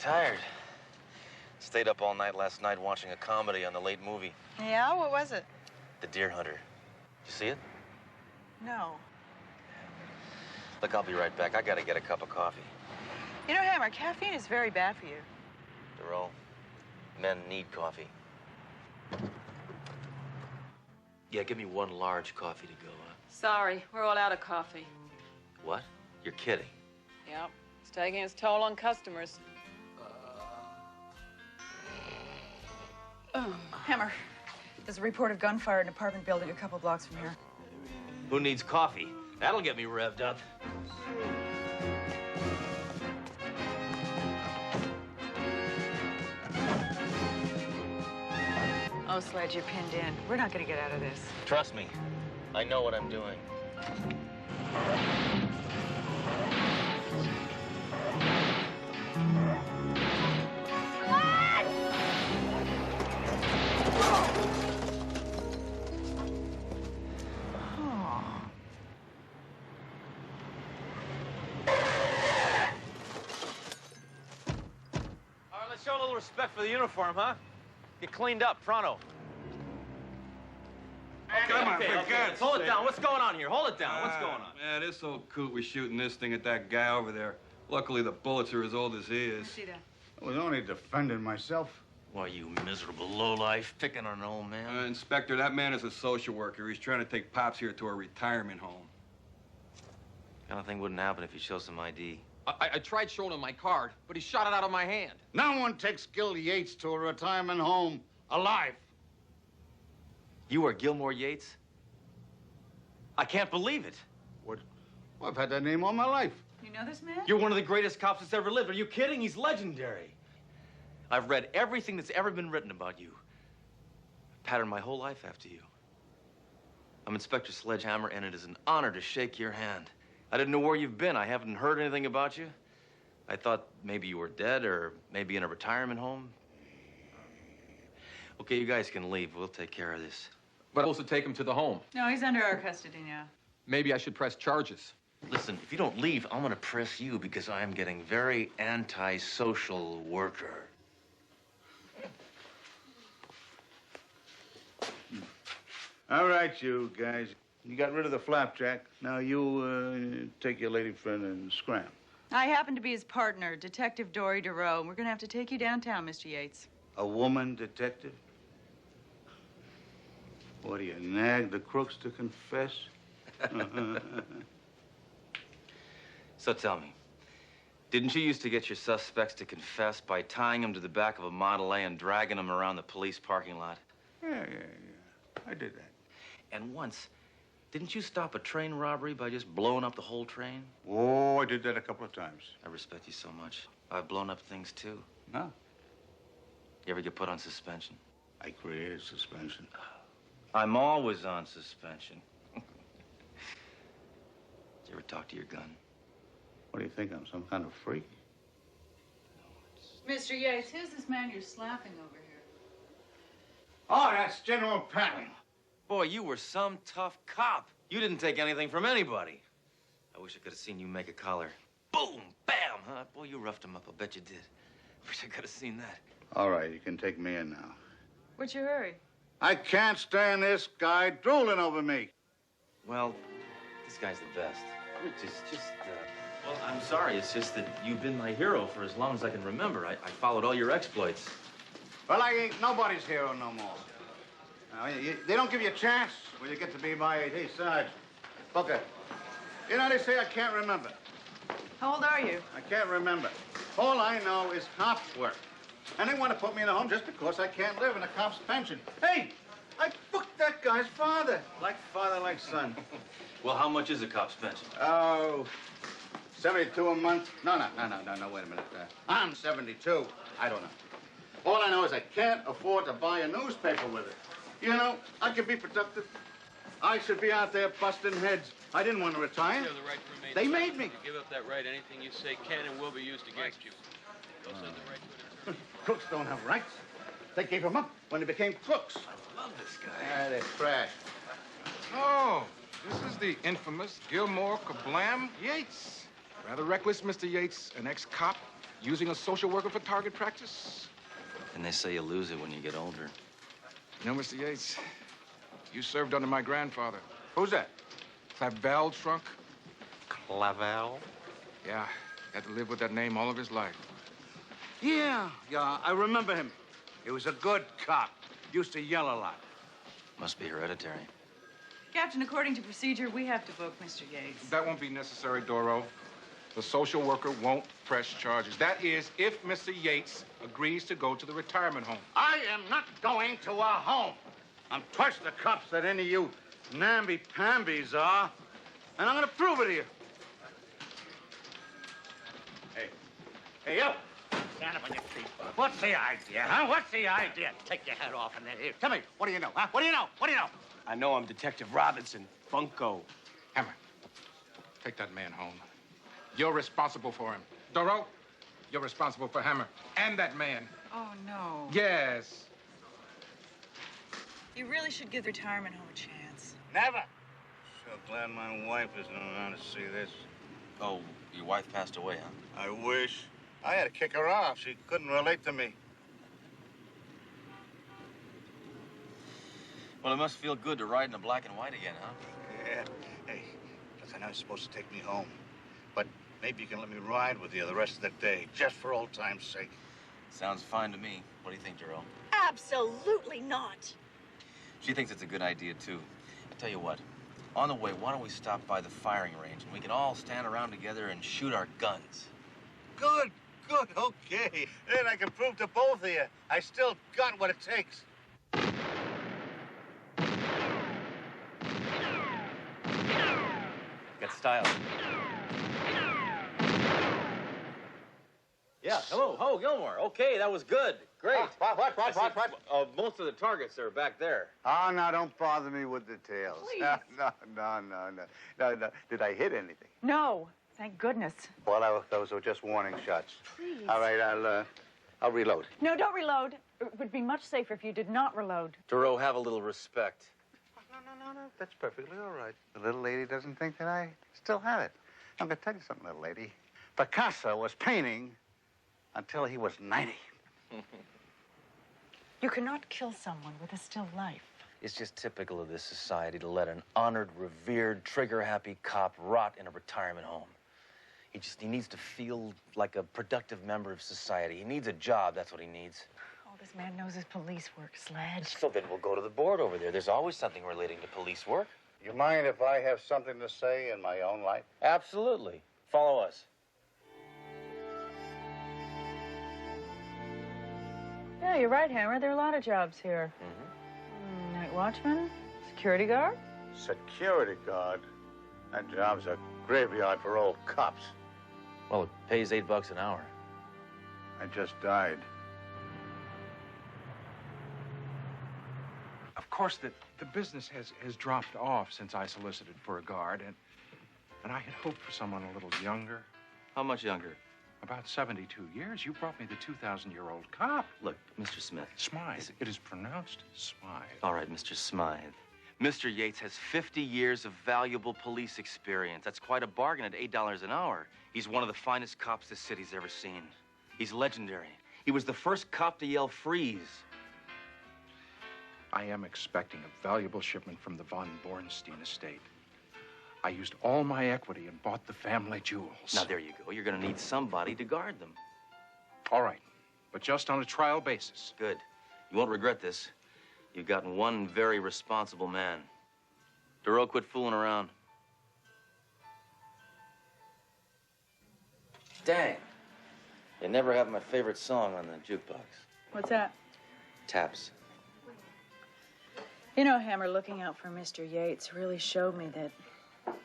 Tired. Stayed up all night last night watching a comedy on the late movie. Yeah? What was it? The Deer Hunter. Did you see it? No. Look, I'll be right back. I gotta get a cup of coffee. You know, Hammer, caffeine is very bad for you. Darrell, men need coffee. Yeah, give me one large coffee to go, huh? Sorry, we're all out of coffee. What? You're kidding. Yep, it's taking its toll on customers. Hammer, there's a report of gunfire in an apartment building a couple blocks from here. Who needs coffee? That'll get me revved up. Oh, Sledge, you're pinned in. We're not going to get out of this. Trust me, I know what I'm doing. Show a little respect for the uniform, huh? Get cleaned up, pronto. Okay. Hold it down. What's going on here? Hold it down. What's going on? Man, this old coot was shooting this thing at that guy over there. Luckily, the bullets are as old as he is. I see that. I was only defending myself. Why, you miserable lowlife, picking on an old man. Inspector, that man is a social worker. He's trying to take Pops here to a retirement home. Kind of thing wouldn't happen if you show some ID. I tried showing him my card, but he shot it out of my hand. No one takes Gil Yates to a retirement home alive. You are Gilmore Yates? I can't believe it. What? Well, I've had that name all my life. You know this man? You're one of the greatest cops that's ever lived. Are you kidding? He's legendary. I've read everything that's ever been written about you. I've patterned my whole life after you. I'm Inspector Sledge Hammer, and it is an honor to shake your hand. I didn't know where you've been. I haven't heard anything about you. I thought maybe you were dead or maybe in a retirement home. Okay, you guys can leave. We'll take care of this. But I'm supposed to take him to the home. No, he's under our custody now. Maybe I should press charges. Listen, if you don't leave, I'm gonna press you because I am getting very anti-social worker. All right, you guys. You got rid of the flapjack. Now you take your lady friend and scram. I happen to be his partner, Detective Dory DeRoe, and we're going to have to take you downtown, Mr. Yates. A woman detective? What do you nag the crooks to confess? So tell me, didn't you used to get your suspects to confess by tying them to the back of a Model A and dragging them around the police parking lot? Yeah. I did that. And once, didn't you stop a train robbery by just blowing up the whole train? Oh, I did that a couple of times. I respect you so much. I've blown up things, too. No. You ever get put on suspension? I created suspension. I'm always on suspension. Did you ever talk to your gun? What do you think? I'm some kind of freak? Mr. Yates, who's this man you're slapping over here? Oh, that's General Patton. Boy, you were some tough cop. You didn't take anything from anybody. I wish I could have seen you make a collar. Boom, bam, huh? Boy, you roughed him up. I bet you did. Wish I could have seen that. All right, you can take me in now. What's your hurry? I can't stand this guy drooling over me. Well, this guy's the best. Well, I'm sorry. It's just that you've been my hero for as long as I can remember. I followed all your exploits. Well, I ain't nobody's hero no more. Now, they don't give you a chance when you get to be my age. Hey, Sarge, Booker, you know, they say I can't remember. How old are you? I can't remember. All I know is cop work. And they want to put me in a home just because I can't live in a cop's pension. Hey, I booked that guy's father. Like father, like son. Well, how much is a cop's pension? Oh, 72 a month? No, wait a minute. I'm 72. I don't know. All I know is I can't afford to buy a newspaper with it. You know, I could be productive. I should be out there busting heads. I didn't want to retire. You have the right to remain They silent. made me. If you give up that right, anything you say can and will be used against you. You also have the right to an attorney. Crooks don't have rights. They gave them up when they became crooks. I love this guy. Ah, they're trash. Oh, this is the infamous Gilmore Kablam Yates. Rather reckless, Mr. Yates, an ex-cop. using a social worker for target practice. And they say you lose it when you get older. You know, Mr. Yates, you served under my grandfather. Who's that? Clavel Trunk. Clavel? Yeah, had to live with that name all of his life. Yeah, I remember him. He was a good cop. Used to yell a lot. Must be hereditary. Captain, according to procedure, we have to book Mr. Yates. That won't be necessary, Doro. The social worker won't press charges. That is, if Mr. Yates agrees to go to the retirement home. I am not going to a home. I'm twice the cops that any of you namby-pambies are, and I'm going to prove it to you. Hey, you! Stand up on your feet. What's the idea, huh? What's the idea? Take your head off and then here. Tell me, what do you know, huh? What do you know? What do you know? I know I'm Detective Robinson, Bunko. Hammer, take that man home. You're responsible for him. Doro, you're responsible for Hammer and that man. Oh, no. Yes. You really should give the retirement home a chance. Never. So glad my wife isn't around to see this. Oh, your wife passed away, huh? I wish. I had to kick her off. She couldn't relate to me. Well, it must feel good to ride in a black and white again, huh? Yeah. Hey, listen, I know you're supposed to take me home, but maybe you can let me ride with you the rest of the day, just for old time's sake. Sounds fine to me. What do you think, Jerome? Absolutely not. She thinks it's a good idea, too. I tell you what, on the way, why don't we stop by the firing range and we can all stand around together and shoot our guns? Good, okay. Then I can prove to both of you I still got what it takes. Got style. Yeah, hello. Oh, Gilmore. Okay, that was good. Great. What? Most of the targets are back there. Oh, now, don't bother me with details. Please. No. Did I hit anything? No, thank goodness. Well, those were just warning shots. Please. All right, I'll reload. No, don't reload. It would be much safer if you did not reload. Duro, have a little respect. No. That's perfectly all right. The little lady doesn't think that I still have it. I'm going to tell you something, little lady. Picasso was painting until he was 90. You cannot kill someone with a still life. It's just typical of this society to let an honored, revered, trigger-happy cop rot in a retirement home. He needs to feel like a productive member of society. He needs a job, that's what he needs. Oh, this man knows his police work, Sledge. So then we'll go to the board over there. There's always something relating to police work. You mind if I have something to say in my own life? Absolutely. Follow us. Yeah, you're right, Hammer. There are a lot of jobs here. Night watchman, security guard. Security guard? That job's a graveyard for old cops. Well, it pays $8 an hour. I just died. Of course, the business has dropped off since I solicited for a guard, and I had hoped for someone a little younger. How much younger? About 72 years. You brought me the 2,000-year-old cop. Look, Mr. Smith. Smythe. It is pronounced Smythe. All right, Mr. Smythe. Mr. Yates has 50 years of valuable police experience. That's quite a bargain at $8 an hour. He's one of the finest cops this city's ever seen. He's legendary. He was the first cop to yell freeze. I am expecting a valuable shipment from the von Bornstein estate. I used all my equity and bought the family jewels. Now, there you go. You're going to need somebody to guard them. All right, but just on a trial basis. Good. You won't regret this. You've gotten one very responsible man. Duro, quit fooling around. Dang. They never have my favorite song on the jukebox. What's that? Taps. You know, Hammer, looking out for Mr. Yates really showed me that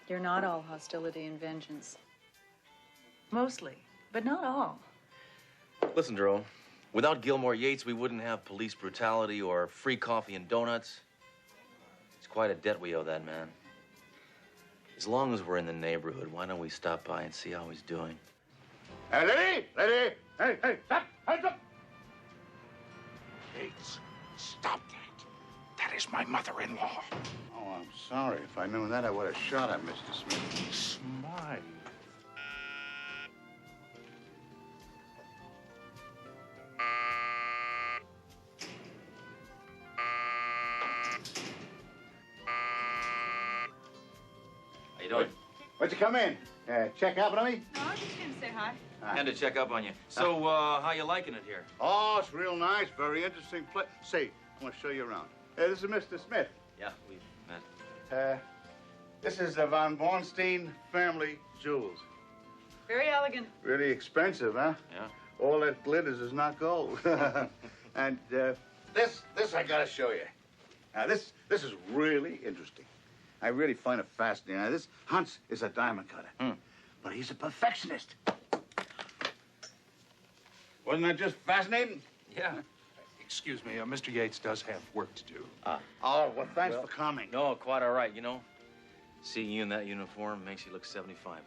you're not all hostility and vengeance. Mostly, but not all. Listen, Duro. Without Gilmore Yates, we wouldn't have police brutality or free coffee and donuts. It's quite a debt we owe that man. As long as we're in the neighborhood, why don't we stop by and see how he's doing? Hey, lady! Hey, stop! Hands up! Yates, stop that. That is my mother-in-law. Oh, I'm sorry. If I knew that, I would have shot at Mr. Smith. Smythe. Why'd you come in? Check up on me? No, I was just going to say hi. And to check up on you. So, how you liking it here? Oh, it's real nice. Very interesting place. Say, I want to show you around. This is Mr. Smith. Yeah, we've met. This is the Von Bornstein family jewels. Very elegant. Really expensive, huh? Yeah. All that glitters is not gold. And this I gotta show you. Now, this is really interesting. I really find it fascinating. Now, this Hans is a diamond cutter, but he's a perfectionist. Wasn't that just fascinating? Yeah. Excuse me, Mr. Yates does have work to do. Oh, well, thanks for coming. No, quite all right, you know. Seeing you in that uniform makes you look 75.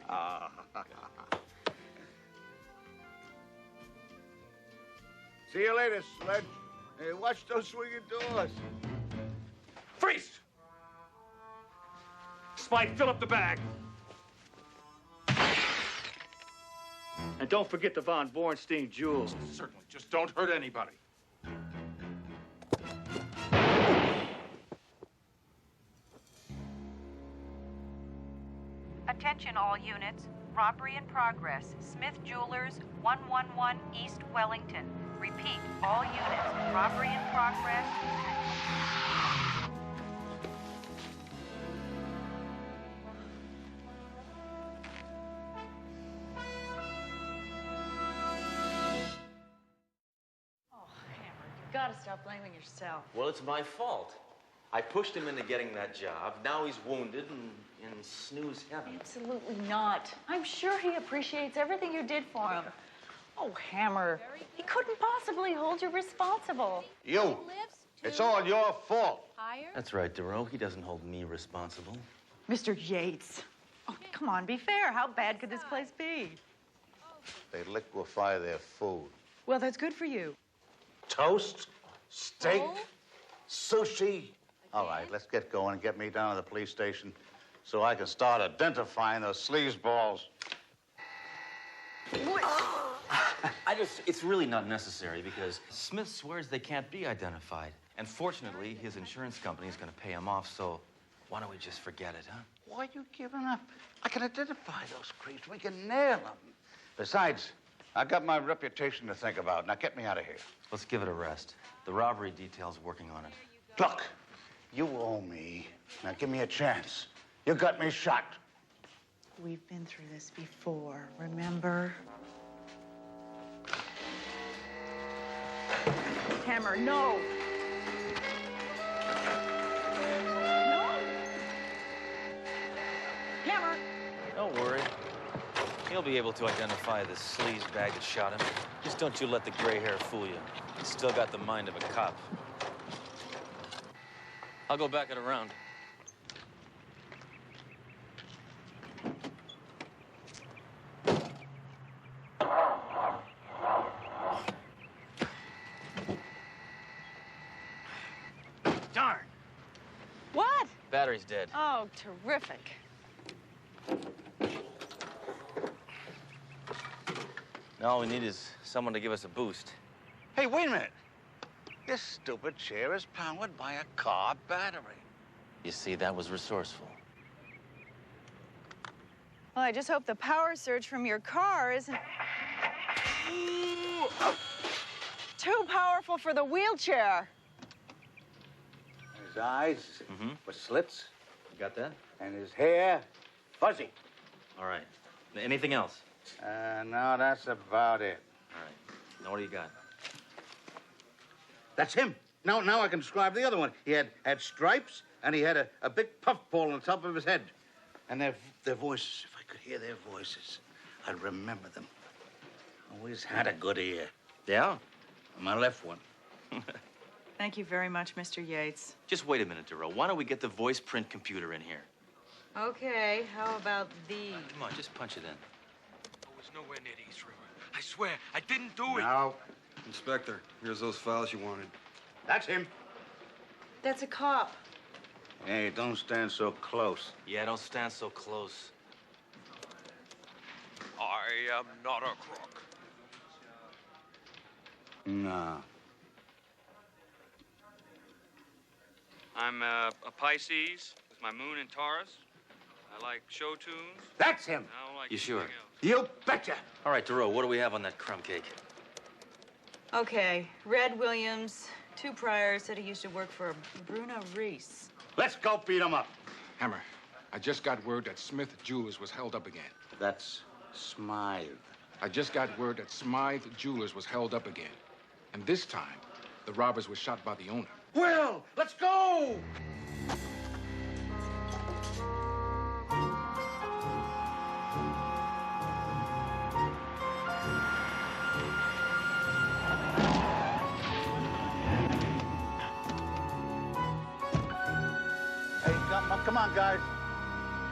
See you later, Sledge. Hey, watch those swinging doors. Freeze! Spike, fill up the bag. And don't forget the Von Bornstein jewels. Certainly, just don't hurt anybody. Attention all units. Robbery in progress. Smith Jewelers, 111 East Wellington. Repeat, all units. Robbery in progress. Oh, Hammer, you gotta stop blaming yourself. Well, it's my fault. I pushed him into getting that job. Now he's wounded and in snooze heaven. Absolutely not. I'm sure he appreciates everything you did for him. Oh, Hammer, he couldn't possibly hold you responsible. You. It's all your fault. That's right, Duro. He doesn't hold me responsible. Mr. Yates. Oh, come on, be fair. How bad could this place be? They liquefy their food. Well, that's good for you. Toast, steak, sushi. All right, let's get going and get me down to the police station so I can start identifying those sleazeballs. It's really not necessary because Smith swears they can't be identified. And fortunately, his insurance company is going to pay him off, so why don't we just forget it, huh? Why are you giving up? I can identify those creeps. We can nail them. Besides, I got my reputation to think about. Now, get me out of here. Let's give it a rest. The robbery detail's working on it. Look, you owe me. Now, give me a chance. You got me shot. We've been through this before, remember? Hammer, no! No! Hammer! Don't worry. He'll be able to identify the sleaze bag that shot him. Just don't you let the gray hair fool you. He's still got the mind of a cop. I'll go back it around. Darn. What? Battery's dead. Oh, terrific. Now all we need is someone to give us a boost. Hey, wait a minute. This stupid chair is powered by a car battery. You see, that was resourceful. Well, I just hope the power surge from your car isn't too powerful for the wheelchair. His eyes were slits, You got that? and his hair fuzzy. All right. Anything else? No, that's about it. All right. Now what do you got? That's him. Now I can describe the other one. He had stripes, and he had a big puffball on the top of his head. And their voices, if I could hear their voices, I'd remember them. Always had a good ear. Yeah? My left one. Thank you very much, Mr. Yates. Just wait a minute, Duro. Why don't we get the voice print computer in here? Okay, how about these? Come on, just punch it in. I was nowhere near the East River. I swear, I didn't do it. Now, Inspector, here's those files you wanted. that's him. That's a cop. Hey, don't stand so close. Yeah, don't stand so close. I am not a crook. No. I'm a Pisces with my moon in Taurus. I like show tunes. That's him. I don't like You sure? anything else. You betcha. All right, DeRoe, what do we have on that crumb cake? Okay, Red Williams, 2 priors, said he used to work for Bruno Reese. Let's go beat him up. Hammer, I just got word that Smith Jewelers was held up again. That's Smythe. I just got word that Smythe Jewelers was held up again. And this time, the robbers were shot by the owner. Well, let's go. Hey, come on, guys.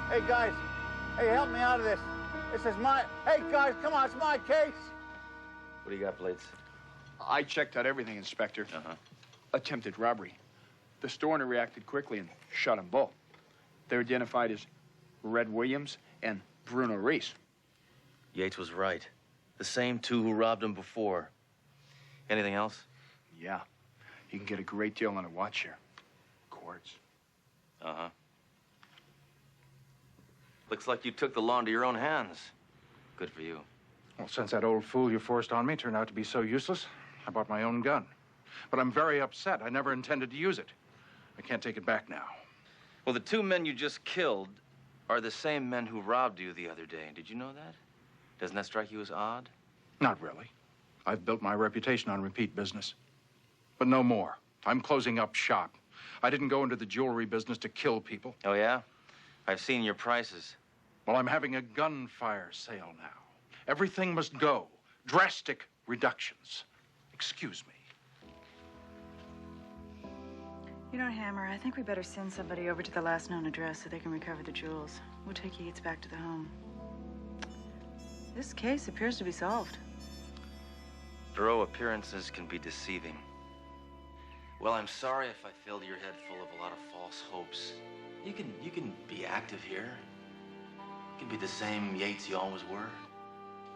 Hey, guys. Hey, help me out of this. This is my... Hey, guys, come on, it's my case. What do you got, Blades? I checked out everything, Inspector. Uh-huh. Attempted robbery. The store owner reacted quickly and shot them both. They're identified as Red Williams and Bruno Reese. Yates was right. The same 2 who robbed him before. Anything else? Yeah. You can get a great deal on a watch here. Quartz. Uh-huh. Looks like you took the law into your own hands. Good for you. Well, since that old fool you forced on me turned out to be so useless, I bought my own gun. But I'm very upset. I never intended to use it. I can't take it back now. Well, the 2 men you just killed are the same men who robbed you the other day. Did you know that? Doesn't that strike you as odd? Not really. I've built my reputation on repeat business. But no more. I'm closing up shop. I didn't go into the jewelry business to kill people. Oh, yeah? I've seen your prices. Well, I'm having a gunfire sale now. Everything must go. Drastic reductions. Excuse me. You know, Hammer, I think we better send somebody over to the last known address so they can recover the jewels. We'll take Yates back to the home. This case appears to be solved. DeRoe, appearances can be deceiving. Well, I'm sorry if I filled your head full of a lot of false hopes. You can be active here. You can be the same Yates you always were.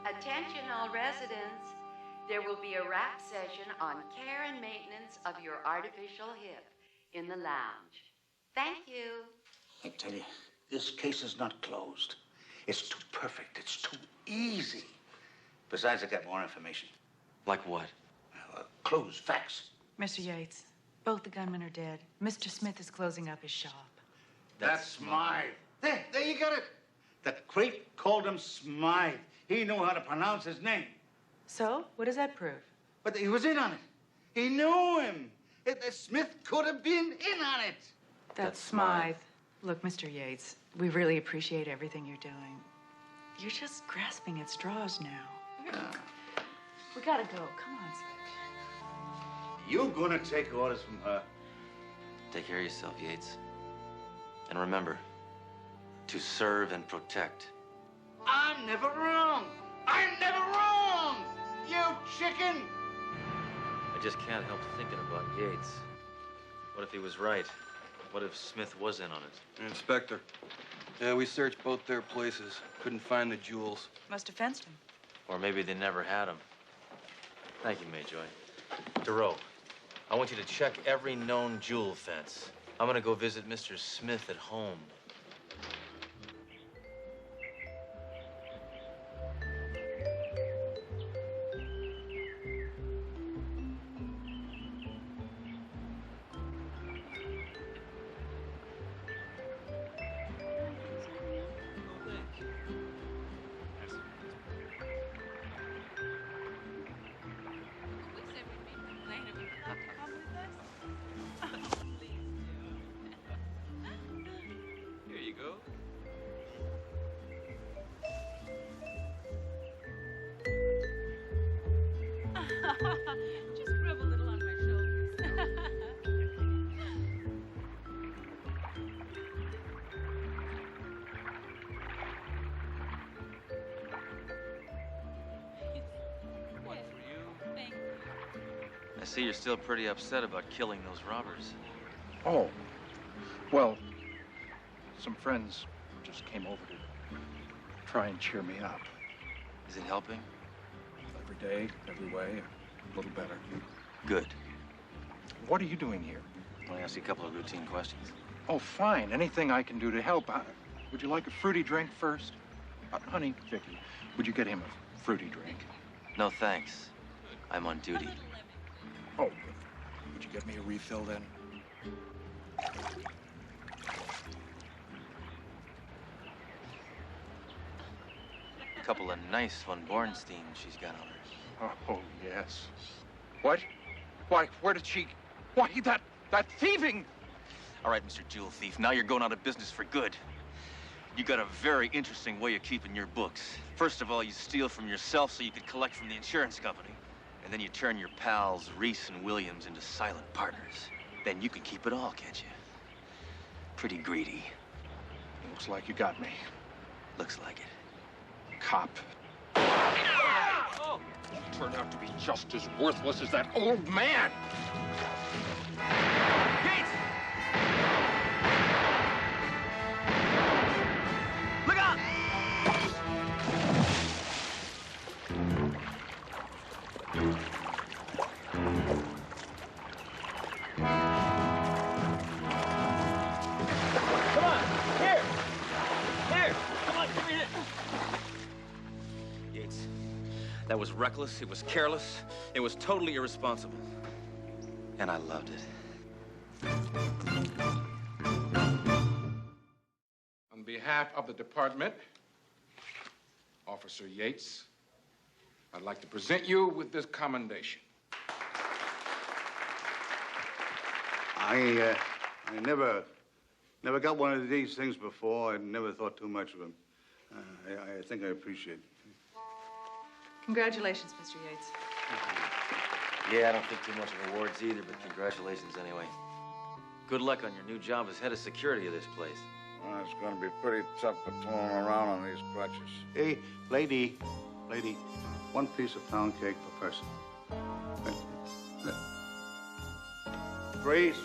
Attention all residents. There will be a rap session on care and maintenance of your artificial hip in the lounge. Thank you. I tell you, this case is not closed. It's too perfect. It's too easy. Besides, I got more information. Like what? Clues, facts. Mr. Yates, both the gunmen are dead. Mr. Smith is closing up his shop. That's Smythe. There you got it. The creep called him Smythe. He knew how to pronounce his name. So, what does that prove? But he was in on it. He knew him. Smith could have been in on it. That's Smythe. Look, Mr. Yates, we really appreciate everything you're doing. You're just grasping at straws now. We gotta go. Come on, Sledge. You gonna take orders from her? Take care of yourself, Yates. And remember, to serve and protect. I'm never wrong. I'm never wrong. You chicken. I just can't help thinking about Yates. What if he was right? What if Smith was in on it? Inspector. Yeah, we searched both their places. Couldn't find the jewels. Must have fenced him. Or maybe they never had him. Thank you, Mayjoy. DeRoe, I want you to check every known jewel fence. I'm gonna go visit Mr. Smith at home. Here you go. Just rub a little on my shoulders. One for you. Thank you. I see you're still pretty upset about killing those robbers. Oh. Well, some friends just came over to try and cheer me up. Is it helping? Every day, every way, a little better. Good. What are you doing here? I want to ask you a couple of routine questions. Oh, fine. Anything I can do to help. Would you like a fruity drink first? Honey, Vicky, would you get him a fruity drink? No, thanks. I'm on duty. Oh, would you get me a refill then? A couple of nice von Bornsteins she's got on her. Oh, yes. What? Why, where did she... Why, that thieving... All right, Mr. Jewel Thief, now you're going out of business for good. You got a very interesting way of keeping your books. First of all, you steal from yourself so you could collect from the insurance company. And then you turn your pals, Reese and Williams, into silent partners. Then you can keep it all, can't you? Pretty greedy. Looks like you got me. Looks like it. Cop. Oh! You turned out to be just as worthless as that old man! Yates! Look out! Come on! Here! Here! Come on, give me this! Yates, that was reckless, it was careless, it was totally irresponsible. And I loved it. On behalf of the department, Officer Yates, I'd like to present you with this commendation. I never got one of these things before. I never thought too much of them. I think I appreciate it. Congratulations, Mr. Yates. Yeah, I don't think too much of awards either, but congratulations anyway. Good luck on your new job as head of security of this place. Well, it's going to be pretty tough patrolling around on these crutches. Hey, lady, one piece of pound cake per person. Grace.